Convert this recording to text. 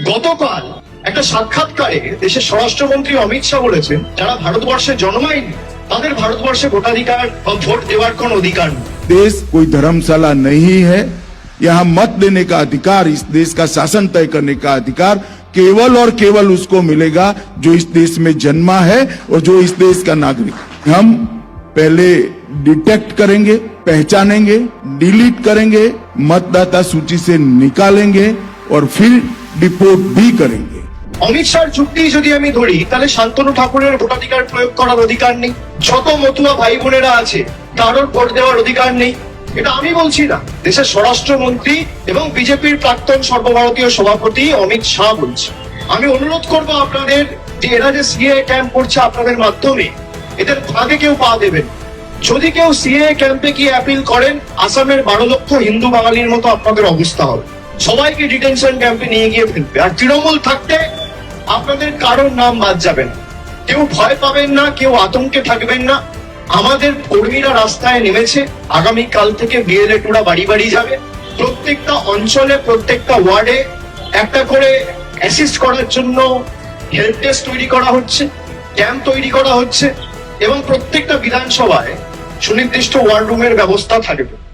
গতকাল একটা সাক্ষাৎকারে দেশের স্বরাষ্ট্রমন্ত্রী অমিত শাহ বলেছেন, যারা ভারতবর্ষে জন্মায়নি তাদের ভারতবর্ষে ভোটাধিকার বা ভোট দেওয়ার কোন অধিকার নেই। देश कोई धर्मशाला नहीं है। यहाँ मत देने का अधिकार, इस देश का शासन तय करने का अधिकार केवल और केवल उसको मिलेगा जो इस देश में जन्मा है और जो इस देश का नागरिक। हम पहले डिटेक्ट करेंगे, पहचानेंगे, डिलीट करेंगे, मतदाता सूची से निकालेंगे और फिर डिपोर्ट भी करेंगे। অমিত শাহর যুক্তি যদি আমি ধরি, তাহলে শান্তনু ঠাকুরের ভোটাধিকার প্রয়োগ করার অধিকার নেই, যত মতুয়া ভাই বোনেরা আছে তারও ভোট দেওয়ার অধিকার নেই। এটা আমি বলছি না, দেশের স্বরাষ্ট্রমন্ত্রী এবং বিজেপির প্রাক্তন সর্বভারতীয় সভাপতি অমিত শাহ বলছে। আমি অনুরোধ করবো আপনাদের যে এরা যে সিএএ ক্যাম্প করছে আপনাদের মাধ্যমে, এদের ফাঁদে কেউ পা দেবেন। যদি কেউ সিএএ ক্যাম্পে গিয়ে অ্যাপিল করেন, আসামের 12 লক্ষ হিন্দু বাঙালির মতো আপনাদের অবস্থা হবে। সবাইকে ডিটেনশন ক্যাম্পে নিয়ে গিয়ে ফেলবে। আর তৃণমূল থাকতে আপনাদের কারোর নাম বাদ যাবে না। কেউ ভয় পাবেন না, কেউ আতঙ্কে থাকবেন না। আমাদের কর্মীরা রাস্তায় নেমেছে। আগামীকাল থেকে বিএলএ-টুরা বাড়ি বাড়ি যাবে। প্রত্যেকটা অঞ্চলে, প্রত্যেকটা ওয়ার্ডে একটা করে অ্যাসিস্ট করার জন্য হেল্প ডেস্ক তৈরি করা হচ্ছে, ক্যাম্প তৈরি করা হচ্ছে এবং প্রত্যেকটা বিধানসভায় সুনির্দিষ্ট ওয়ার রুমের ব্যবস্থা থাকবে।